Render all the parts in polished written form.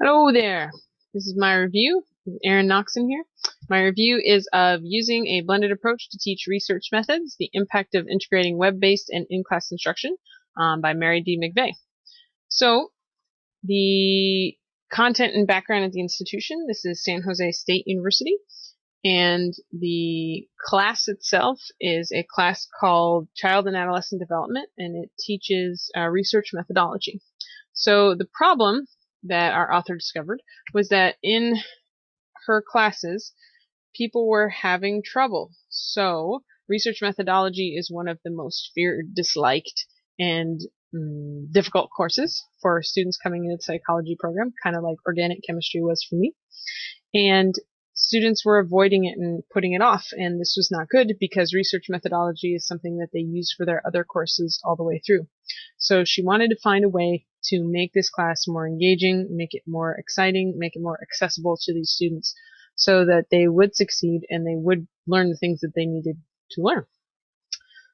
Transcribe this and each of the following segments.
Hello there. This is my review. Aaron Noxon here. My review is of using a blended approach to teach research methods, the impact of integrating web-based and in-class instruction by Mary D. McVeigh. So the content and background of the institution, this is San Jose State University, and the class itself is a class called Child and Adolescent Development, and it teaches research methodology. So the problem that our author discovered was that in her classes, people were having trouble. So research methodology is one of the most feared, disliked, and difficult courses for students coming into the psychology program, kind of like organic chemistry was for me. And students were avoiding it and putting it off, and this was not good because research methodology is something that they use for their other courses all the way through. So she wanted to find a way to make this class more engaging, make it more exciting, make it more accessible to these students so that they would succeed and they would learn the things that they needed to learn.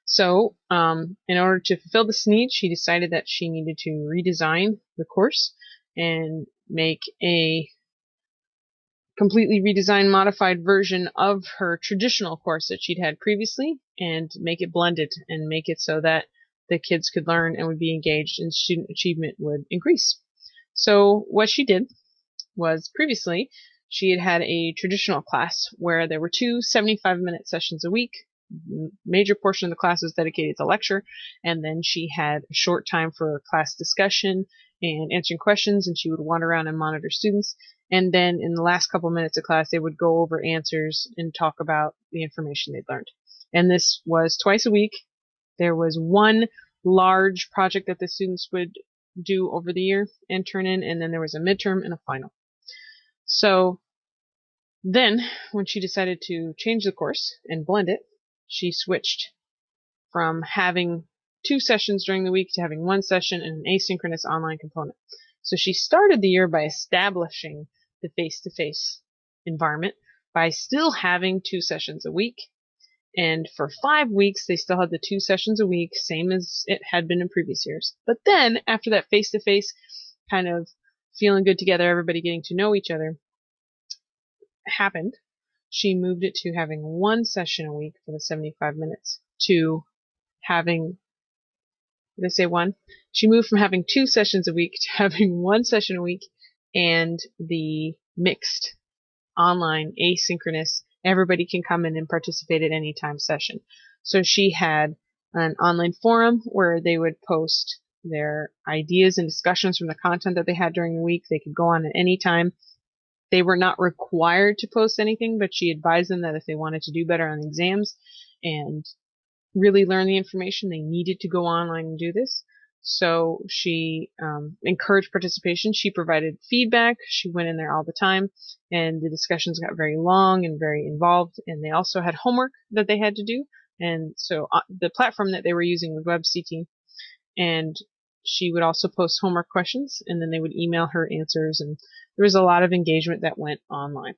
So in order to fulfill this need, she decided that she needed to redesign the course and make a completely redesigned, modified version of her traditional course that she'd had previously and make it blended and make it so that the kids could learn and would be engaged and student achievement would increase. So what she did was previously she had had a traditional class where there were two 75-minute sessions a week. Major portion of the class was dedicated to lecture, and then she had a short time for class discussion and answering questions, and she would wander around and monitor students. And then in the last couple minutes of class, they would go over answers and talk about the information they'd learned. And this was twice a week. There was one large project that the students would do over the year and turn in, and then there was a midterm and a final. So then, when she decided to change the course and blend it, she switched from having two sessions during the week to having one session and an asynchronous online component. So she started the year by establishing the face-to-face environment by still having two sessions a week. And for 5 weeks, they still had the two sessions a week, same as it had been in previous years. But then, after that face-to-face kind of feeling good together, everybody getting to know each other happened, she moved it to having one session a week for the 75 minutes to having, did I say one? She moved from having two sessions a week to having one session a week and the mixed online asynchronous everybody can come in and participate at any time session. So she had an online forum where they would post their ideas and discussions from the content that they had during the week. They could go on at any time. They were not required to post anything, but she advised them that if they wanted to do better on exams and really learn the information, they needed to go online and do this. So she encouraged participation. She provided feedback. She went in there all the time, and the discussions got very long and very involved. And they also had homework that they had to do. And so the platform that they were using was WebCT, and she would also post homework questions, and then they would email her answers. And there was a lot of engagement that went online.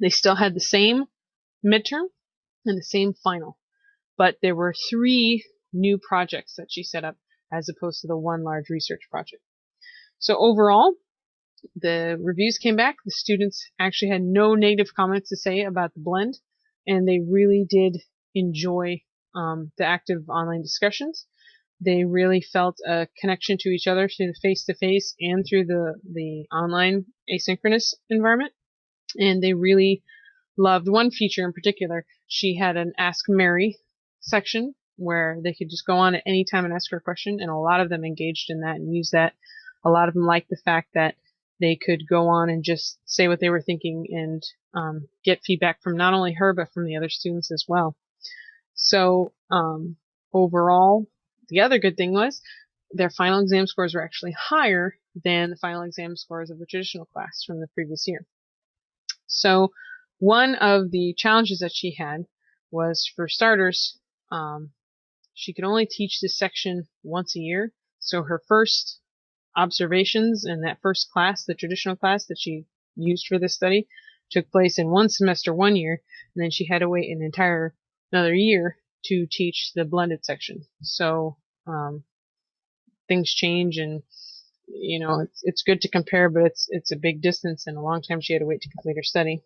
They still had the same midterm and the same final, but there were 3 new projects that she set up as opposed to the one large research project. So overall, the reviews came back. The students actually had no negative comments to say about the blend, and they really did enjoy the active online discussions. They really felt a connection to each other through the face-to-face and through the online asynchronous environment, and they really loved one feature in particular. She had an Ask Mary section where they could just go on at any time and ask her a question, and a lot of them engaged in that and used that. A lot of them liked the fact that they could go on and just say what they were thinking and get feedback from not only her but from the other students as well. So overall, the other good thing was their final exam scores were actually higher than the final exam scores of the traditional class from the previous year. So one of the challenges that she had was, for starters, she could only teach this section once a year. So her first observations in that first class, the traditional class that she used for this study, took place in one semester, 1 year, and then she had to wait another year to teach the blended section. So things change, and it's good to compare, but it's a big distance and a long time she had to wait to complete her study.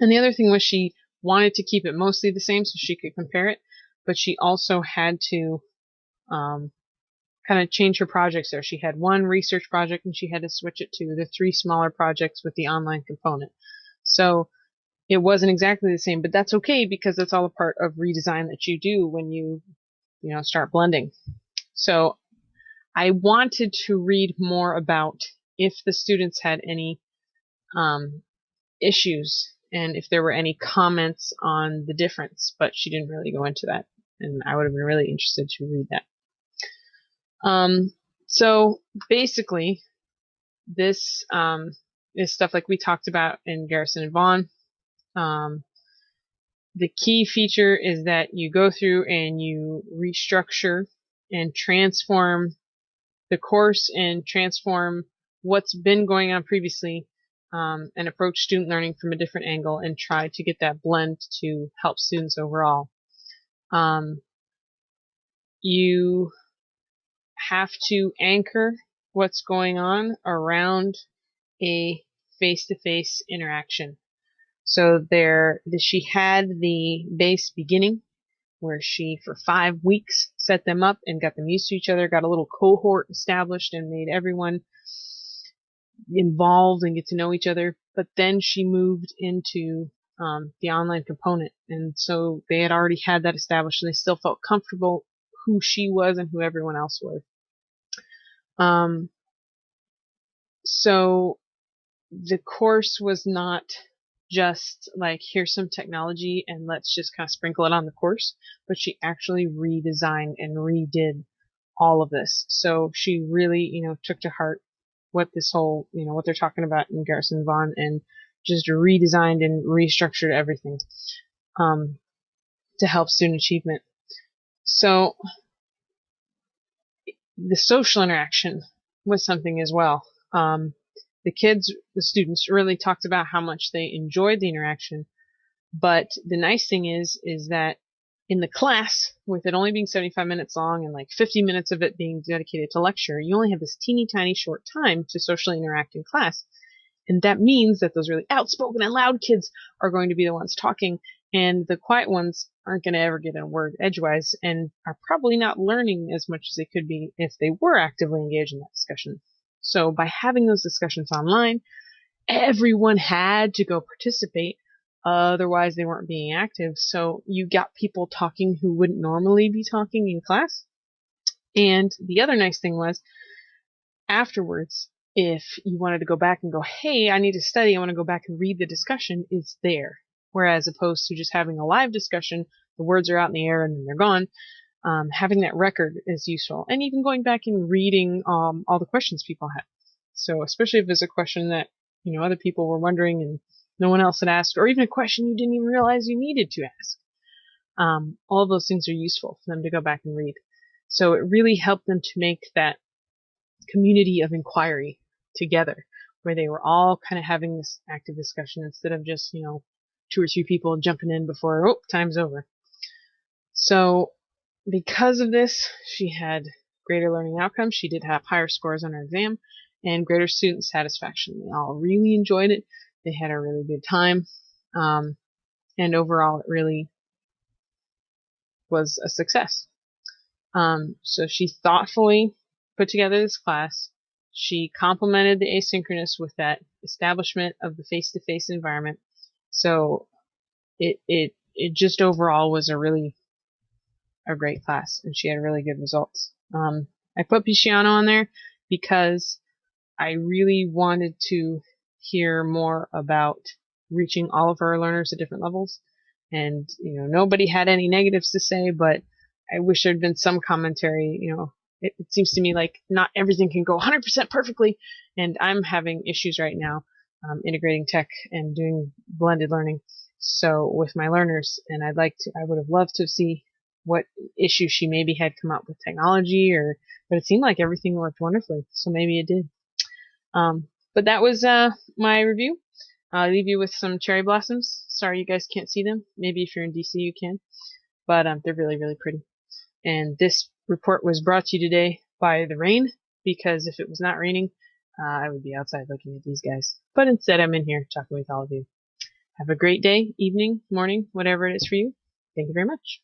And the other thing was she wanted to keep it mostly the same so she could compare it, but she also had to kind of change her projects there. She had one research project and she had to switch it to the 3 smaller projects with the online component. So it wasn't exactly the same, but that's okay because that's all a part of redesign that you do when you start blending. So I wanted to read more about if the students had any issues and if there were any comments on the difference, but she didn't really go into that, and I would have been really interested to read that. So basically, this is stuff like we talked about in Garrison and Vaughn. The key feature is that you go through and you restructure and transform the course and transform what's been going on previously, and approach student learning from a different angle and try to get that blend to help students overall. You have to anchor what's going on around a face-to-face interaction. So she had the base beginning where she, for 5 weeks, set them up and got them used to each other, got a little cohort established and made everyone involved and get to know each other. But then she moved into the online component. And so they had already had that established and they still felt comfortable who she was and who everyone else was. So the course was not just like, here's some technology and let's just kind of sprinkle it on the course, but she actually redesigned and redid all of this. So she really, took to heart what this whole, what they're talking about in Garrison Vaughn and just redesigned and restructured everything, to help student achievement. So the social interaction was something as well. The students really talked about how much they enjoyed the interaction. But the nice thing is that in the class, with it only being 75 minutes long and like 50 minutes of it being dedicated to lecture, you only have this teeny tiny short time to socially interact in class. And that means that those really outspoken and loud kids are going to be the ones talking, and the quiet ones aren't going to ever get a word edgewise and are probably not learning as much as they could be if they were actively engaged in that discussion. So by having those discussions online, everyone had to go participate. Otherwise, they weren't being active. So you got people talking who wouldn't normally be talking in class. And the other nice thing was, afterwards, if you wanted to go back and go, hey, I need to study, I want to go back and read the discussion, it's there. Whereas opposed to just having a live discussion, the words are out in the air and then they're gone. Having that record is useful. And even going back and reading all the questions people had. So especially if there's a question that, other people were wondering and no one else had asked, or even a question you didn't even realize you needed to ask. All of those things are useful for them to go back and read. So it really helped them to make that community of inquiry together, where they were all kind of having this active discussion instead of just, 2 or 3 people jumping in before, time's over. So because of this, she had greater learning outcomes. She did have higher scores on her exam and greater student satisfaction. They all really enjoyed it. They had a really good time. And overall, it really was a success. So she thoughtfully put together this class. She complemented the asynchronous with that establishment of the face-to-face environment. So it just overall was a great class, and she had really good results. I put Pisciano on there because I really wanted to hear more about reaching all of our learners at different levels. And, nobody had any negatives to say, but I wish there'd been some commentary. It seems to me like not everything can go 100% perfectly, and I'm having issues right now integrating tech and doing blended learning with my learners, and I would have loved to see what issues she maybe had come up with technology, but it seemed like everything worked wonderfully, so maybe it did. But that was my review. I'll leave you with some cherry blossoms. Sorry you guys can't see them. Maybe if you're in DC you can, but they're really, really pretty. And this report was brought to you today by the rain. because if it was not raining, I would be outside looking at these guys. But instead, I'm in here talking with all of you. Have a great day, evening, morning, whatever it is for you. Thank you very much.